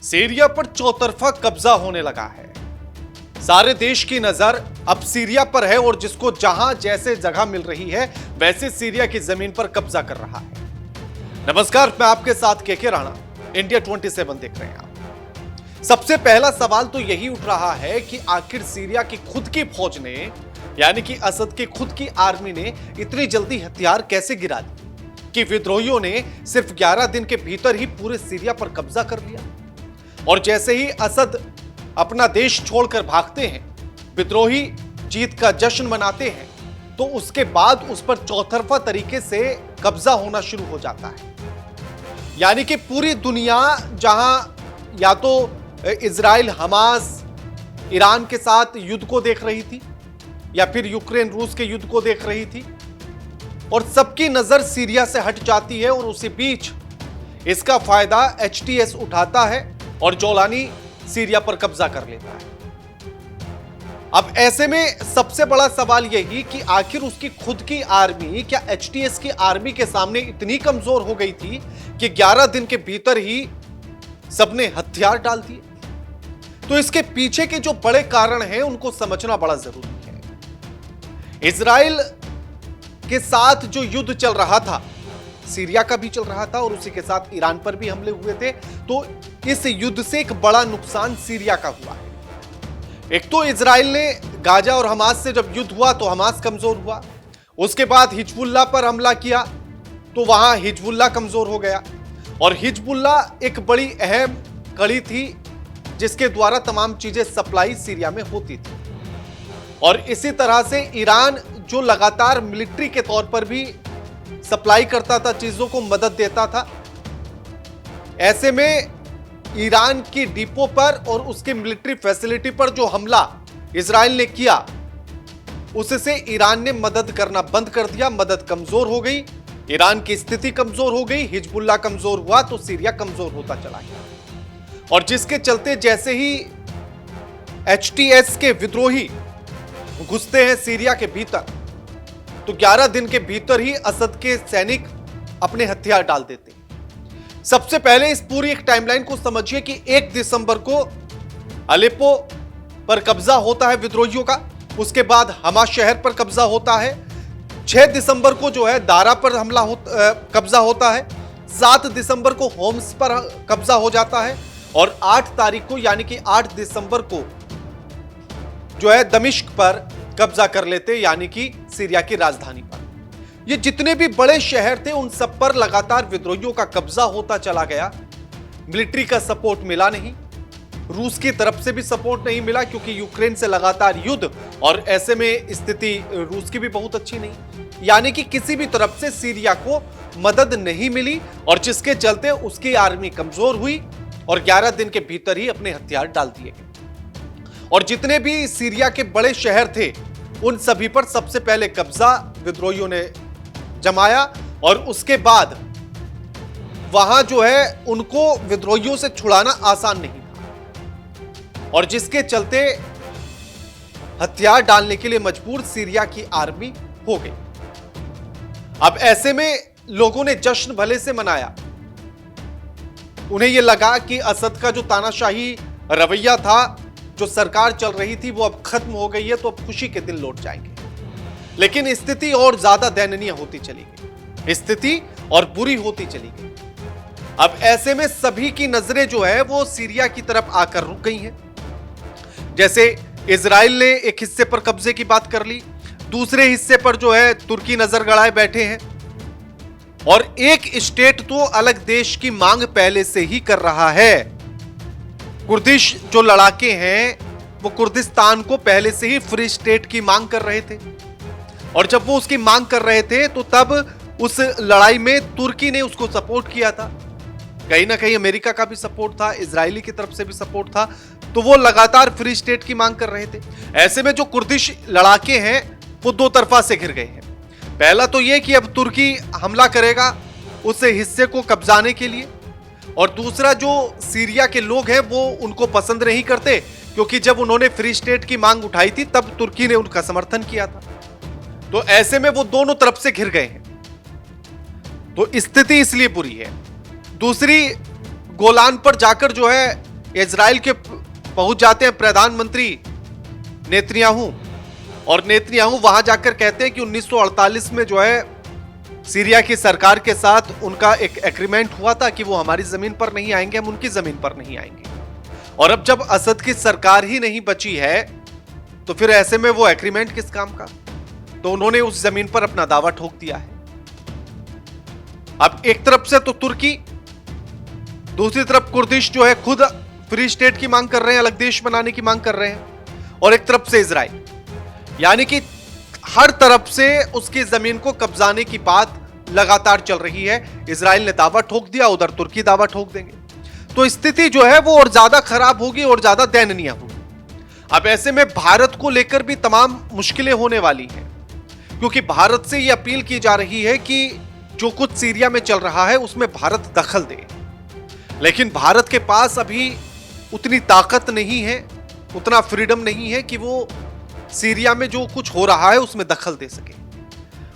Syria पर चौतरफा कब्जा होने लगा है। सारे देश की नजर अब सीरिया पर है और जिसको जहां जैसे जगह मिल रही है वैसे सीरिया की जमीन पर कब्जा कर रहा है। नमस्कार, मैं आपके साथ के राणा, इंडिया 27 देख रहे हैं आप। सबसे पहला सवाल तो यही उठ रहा है कि आखिर सीरिया की खुद की फौज ने, यानी कि असद की खुद की आर्मी ने इतनी जल्दी हथियार कैसे गिरा दी कि विद्रोहियों ने सिर्फ 11 दिन के भीतर ही पूरे सीरिया पर कब्जा कर लिया। और जैसे ही असद अपना देश छोड़कर भागते हैं, विद्रोही जीत का जश्न मनाते हैं, तो उसके बाद उस पर चौतरफा तरीके से कब्जा होना शुरू हो जाता है। यानी कि पूरी दुनिया जहां या तो इजराइल हमास ईरान के साथ युद्ध को देख रही थी या फिर यूक्रेन रूस के युद्ध को देख रही थी, और सबकी नजर सीरिया से हट जाती है और उसी बीच इसका फायदा एचटीएस उठाता है और जोलानी सीरिया पर कब्जा कर लेता है। अब ऐसे में सबसे बड़ा सवाल यही कि आखिर उसकी खुद की आर्मी क्या एचटीएस की आर्मी के सामने इतनी कमजोर हो गई थी कि 11 दिन के भीतर ही सबने हथियार डाल दिए। तो इसके पीछे के जो बड़े कारण हैं उनको समझना बड़ा जरूरी है। इजराइल के साथ जो युद्ध चल रहा था, सीरिया का भी चल रहा था और उसी के साथ ईरान पर भी हमले हुए थे, तो इस युद्ध से एक बड़ा नुकसान सीरिया का हुआ है। एक तो इजराइल ने गाजा और हमास से जब युद्ध हुआ तो हमास कमजोर हुआ, उसके बाद हिजबुल्लाह पर हमला किया तो वहां हिजबुल्लाह कमजोर हो गया, और हिजबुल्लाह एक बड़ी अहम कड़ी थी जिसके द्वारा तमाम चीजें सप्लाई सीरिया में होती थी। और इसी तरह से ईरान जो लगातार मिलिट्री के तौर पर भी सप्लाई करता था, चीजों को मदद देता था, ऐसे में ईरान की डिपो पर और उसके मिलिट्री फैसिलिटी पर जो हमला इजराइल ने किया, उससे ईरान ने मदद करना बंद कर दिया। मदद कमजोर हो गई, ईरान की स्थिति कमजोर हो गई, हिजबुल्लाह कमजोर हुआ तो सीरिया कमजोर होता चला गया। और जिसके चलते जैसे ही एचटीएस के विद्रोही घुसते हैं सीरिया के भीतर, तो 11 दिन के भीतर ही असद के सैनिक अपने हथियार डाल देते हैं। सबसे पहले इस पूरी एक टाइमलाइन को समझिए कि 1 दिसंबर को अलेप्पो पर कब्जा होता है विद्रोहियों का, उसके बाद हमा शहर पर कब्जा होता है, 6 दिसंबर को जो है दारा पर कब्जा होता है, 7 दिसंबर को होम्स पर कब्जा हो जाता है, और 8 तारीख को यानी कि 8 दिसंबर को जो है दमिश्क पर कब्जा कर लेते, यानी कि सीरिया की राजधानी पर। ये जितने भी बड़े शहर थे उन सब पर लगातार विद्रोहियों का कब्जा होता चला गया। मिलिट्री का सपोर्ट मिला नहीं, रूस की तरफ से भी सपोर्ट नहीं मिला क्योंकि यूक्रेन से लगातार युद्ध, और ऐसे में स्थिति रूस की भी बहुत अच्छी नहीं, यानी कि किसी भी तरफ से सीरिया को मदद नहीं मिली, और जिसके चलते उसकी आर्मी कमजोर हुई और 11 दिन के भीतर ही अपने हथियार डाल दिए गए। और जितने भी सीरिया के बड़े शहर थे उन सभी पर सबसे पहले कब्जा विद्रोहियों ने जमाया, और उसके बाद वहां जो है उनको विद्रोहियों से छुड़ाना आसान नहीं था, और जिसके चलते हथियार डालने के लिए मजबूर सीरिया की आर्मी हो गई। अब ऐसे में लोगों ने जश्न भले से मनाया, उन्हें यह लगा कि असद का जो तानाशाही रवैया था, जो सरकार चल रही थी, वो अब खत्म हो गई है, तो अब खुशी के दिन लौट जाएंगे। लेकिन स्थिति और ज्यादा दयनीय होती चली गई, स्थिति और बुरी होती चली गई। अब ऐसे में सभी की नजरें जो है वो सीरिया की तरफ आकर रुक गई हैं। जैसे इजराइल ने एक हिस्से पर कब्जे की बात कर ली, दूसरे हिस्से पर जो है तुर्की नजर गड़ाए बैठे हैं, और एक स्टेट तो अलग देश की मांग पहले से ही कर रहा है। कुर्दिश जो लड़ाके हैं वो कुर्दिस्तान को पहले से ही फ्री स्टेट की मांग कर रहे थे, और जब वो उसकी मांग कर रहे थे तो तब उस लड़ाई में तुर्की ने उसको सपोर्ट किया था, कहीं ना कहीं अमेरिका का भी सपोर्ट था, इजरायली की तरफ से भी सपोर्ट था, तो वो लगातार फ्री स्टेट की मांग कर रहे थे। ऐसे में जो कुर्दिश लड़ाके हैं वो दो तरफा से घिर गए हैं। पहला तो ये कि अब तुर्की हमला करेगा उस हिस्से को कब्जाने के लिए, और दूसरा जो सीरिया के लोग हैं वो उनको पसंद नहीं करते, क्योंकि जब उन्होंने फ्री स्टेट की मांग उठाई थी तब तुर्की ने उनका समर्थन किया था। तो ऐसे में वो दोनों तरफ से घिर गए हैं, तो स्थिति इसलिए बुरी है। दूसरी, गोलान पर जाकर जो है इजराइल के पहुंच जाते हैं प्रधानमंत्री नेतन्याहू, और नेतन्याहू वहां जाकर कहते हैं कि 1948 में जो है सीरिया की सरकार के साथ उनका एक एग्रीमेंट हुआ था कि वो हमारी जमीन पर नहीं आएंगे, हम उनकी जमीन पर नहीं आएंगे। और अब जब असद की सरकार ही नहीं बची है तो फिर ऐसे में वो एग्रीमेंट किस काम का? तो उन्होंने उस जमीन पर अपना दावा ठोक दिया है। अब एक तरफ से तो तुर्की, दूसरी तरफ कुर्दिश जो है खुद फ्री स्टेट की मांग कर रहे हैं, अलग देश बनाने की मांग कर रहे हैं, और एक तरफ से इजराइल, यानी कि हर तरफ से उसकी जमीन को कब्जाने की बात लगातार चल रही है। इजराइल ने दावा ठोक दिया, उधर तुर्की दावा ठोक देंगे, तो स्थिति जो है वो और ज्यादा खराब होगी और ज्यादा दयनीय होगी। अब ऐसे में भारत को लेकर भी तमाम मुश्किलें होने वाली हैं, क्योंकि भारत से यह अपील की जा रही है कि जो कुछ सीरिया में चल रहा है उसमें भारत दखल दे, लेकिन भारत के पास अभी उतनी ताकत नहीं है, उतना फ्रीडम नहीं है कि वो सीरिया में जो कुछ हो रहा है उसमें दखल दे सके।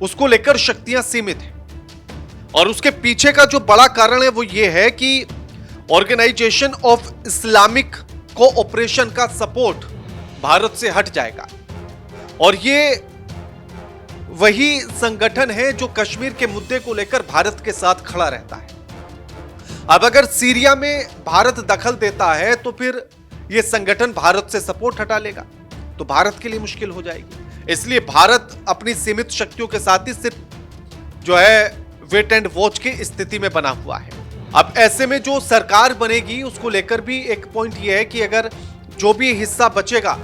उसको लेकर शक्तियां सीमित हैं, और उसके पीछे का जो बड़ा कारण है वो ये है कि ऑर्गेनाइजेशन ऑफ इस्लामिक कोऑपरेशन का सपोर्ट भारत से हट जाएगा, और ये वही संगठन है जो कश्मीर के मुद्दे को लेकर भारत के साथ खड़ा रहता है। अब अगर सीरिया में भारत दखल देता है तो फिर यह संगठन भारत से सपोर्ट हटा लेगा, तो भारत के लिए मुश्किल हो जाएगी। इसलिए भारत अपनी सीमित शक्तियों के साथ ही सिर्फ जो है वेट एंड वॉच की स्थिति में बना हुआ है। अब ऐसे में जो सरकार बनेगी उसको लेकर भी एक पॉइंट यह है कि अगर जो भी हिस्सा बचेगा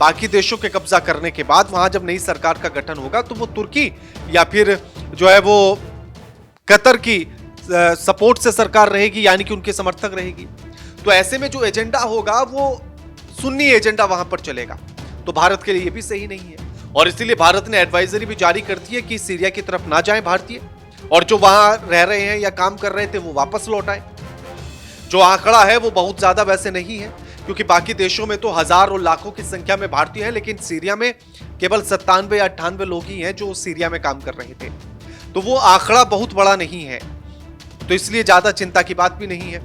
बाकी देशों के कब्जा करने के बाद, वहां जब नई सरकार का गठन होगा तो वो तुर्की या फिर जो है वो कतर की सपोर्ट से सरकार रहेगी, यानी कि उनके समर्थक रहेगी। तो ऐसे में जो एजेंडा होगा वो सुन्नी एजेंडा वहां पर चलेगा, तो भारत के लिए ये भी सही नहीं है। और इसीलिए भारत ने एडवाइजरी भी जारी कर दी है कि सीरिया की तरफ ना जाएं भारतीय, और जो वहां रह रहे हैं या काम कर रहे थे वो वापस लौट आए। जो आंकड़ा है वो बहुत ज्यादा वैसे नहीं है, क्योंकि बाकी देशों में तो हजार और लाखों की संख्या में भारतीय हैं, लेकिन सीरिया में केवल 97 या 98 लोग ही हैं जो सीरिया में काम कर रहे थे, तो वो आंकड़ा बहुत बड़ा नहीं है, तो इसलिए ज्यादा चिंता की बात भी नहीं है।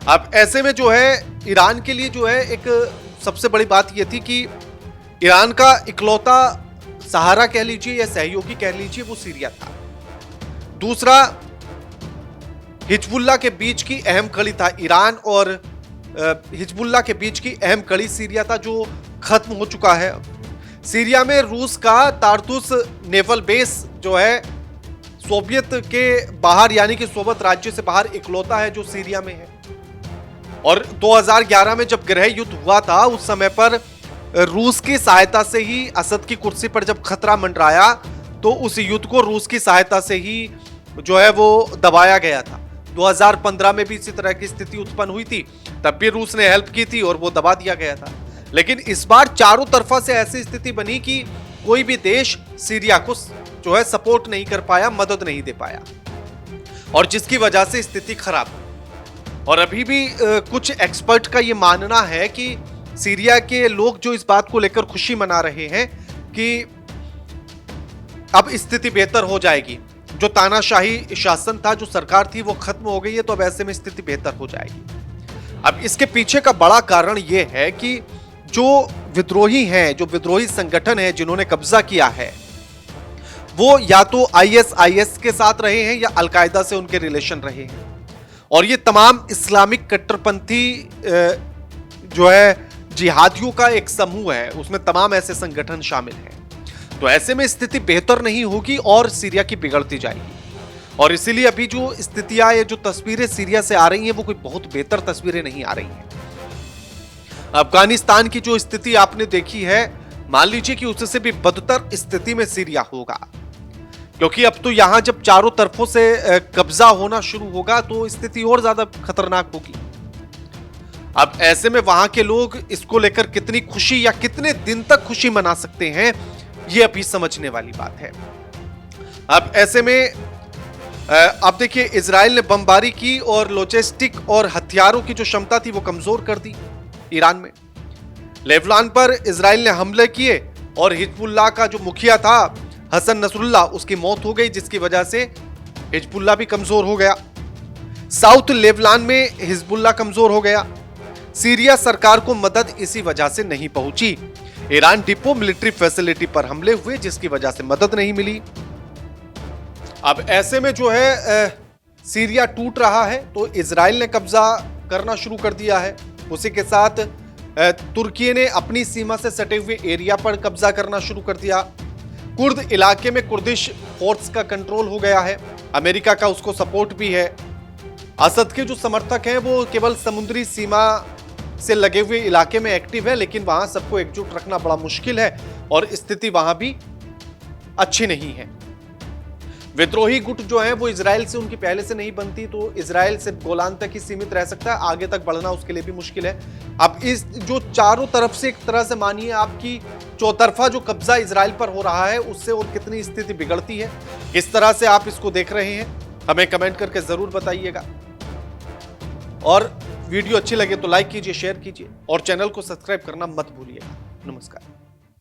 अब ऐसे में जो है ईरान के लिए जो है एक सबसे बड़ी बात यह थी कि ईरान का इकलौता सहारा कह लीजिए या सहयोगी कह लीजिए वो सीरिया था। दूसरा, हिजबुल्लाह के बीच की अहम कड़ी था, ईरान और हिजबुल्लाह के बीच की अहम कड़ी सीरिया था, जो खत्म हो चुका है। सीरिया में रूस का तारतुस नेवल बेस जो है सोवियत के बाहर, यानी कि सोवियत राज्य से बाहर इकलौता है जो सीरिया में है। और 2011 में जब गृह युद्ध हुआ था उस समय पर रूस की सहायता से ही असद की कुर्सी पर जब खतरा मंडराया तो उस युद्ध को रूस की सहायता से ही जो है वो दबाया गया था। 2015 में भी इसी तरह की स्थिति उत्पन्न हुई थी, तब भी रूस ने हेल्प की थी और वो दबा दिया गया था। लेकिन इस बार चारों तरफा से ऐसी स्थिति बनी कि कोई भी देश सीरिया को जो है सपोर्ट नहीं कर पाया, मदद नहीं दे पाया, और जिसकी वजह से स्थिति खराब। और अभी भी कुछ एक्सपर्ट का ये मानना है कि सीरिया के लोग जो इस बात को लेकर खुशी मना रहे हैं कि अब स्थिति बेहतर हो जाएगी, जो तानाशाही शासन था, जो सरकार थी वो खत्म हो गई है, तो अब ऐसे में स्थिति बेहतर हो जाएगी। अब इसके पीछे का बड़ा कारण यह है कि जो विद्रोही हैं, जो विद्रोही संगठन है जिन्होंने कब्जा किया है, वो या तो आईएसआईएस के साथ रहे हैं या अलकायदा से उनके रिलेशन रहे हैं, और ये तमाम इस्लामिक कट्टरपंथी जो है जिहादियों का एक समूह है, उसमें तमाम ऐसे संगठन शामिल हैं। तो ऐसे में स्थिति बेहतर नहीं होगी और सीरिया की बिगड़ती जाएगी। और इसीलिए अभी जो स्थितियां या जो तस्वीरें सीरिया से आ रही हैं वो कोई बहुत बेहतर तस्वीरें नहीं आ रही हैं। अफगानिस्तान की जो स्थिति आपने देखी है, मान लीजिए कि उससे भी बदतर स्थिति में सीरिया होगा, क्योंकि अब तो यहां जब चारों तरफों से कब्जा होना शुरू होगा तो स्थिति और ज्यादा खतरनाक होगी। अब ऐसे में वहां के लोग इसको लेकर कितनी खुशी या कितने दिन तक खुशी मना सकते हैं, ये अभी समझने वाली बात है। अब ऐसे में अब देखिए, इजराइल ने बमबारी की और लॉजिस्टिक और हथियारों की जो क्षमता थी वो कमजोर कर दी ईरान में। लेबनान पर इजराइल ने हमले किए और हिजबुल्लाह का जो मुखिया था हसन नसरुल्लाह, उसकी मौत हो गई, जिसकी वजह से हिजबुल्लाह भी कमजोर हो गया। साउथ लेबनान में हिजबुल्लाह कमजोर हो गया। सीरिया सरकार को मदद इसी वजह से नहीं पहुंची। ईरान डिपो मिलिट्री फैसिलिटी पर हमले हुए जिसकी वजह से मदद नहीं मिली। अब ऐसे में जो है सीरिया टूट रहा है तो इजराइल ने कब्जा करना शुरू कर दिया है। उसी के साथ तुर्की ने अपनी सीमा से सटे हुए एरिया पर कब्जा करना शुरू कर दिया। कुर्द इलाके में कुर्दिश फोर्स का कंट्रोल हो गया है। अमेरिका का उसको सपोर्ट भी है। असद के जो समर्थक हैं वो केवल समुद्री सीमा से लगे हुए इलाके में एक्टिव है, लेकिन वहां सबको एकजुट रखना बड़ा मुश्किल है और स्थिति वहां भी अच्छी नहीं है। विद्रोही गुट जो है वो इजराइल से उनकी पहले से नहीं बनती, तो इजराइल सिर्फ गोलान तक ही सीमित रह सकता है, आगे तक बढ़ना उसके लिए भी मुश्किल है। अब इस जो चारों तरफ से एक तरह से मानिए आपकी चौतरफा जो कब्जा इजराइल पर हो रहा है उससे और कितनी स्थिति बिगड़ती है, किस तरह से आप इसको देख रहे हैं हमें कमेंट करके जरूर बताइएगा। और वीडियो अच्छी लगे तो लाइक कीजिए, शेयर कीजिए और चैनल को सब्सक्राइब करना मत भूलिएगा। नमस्कार।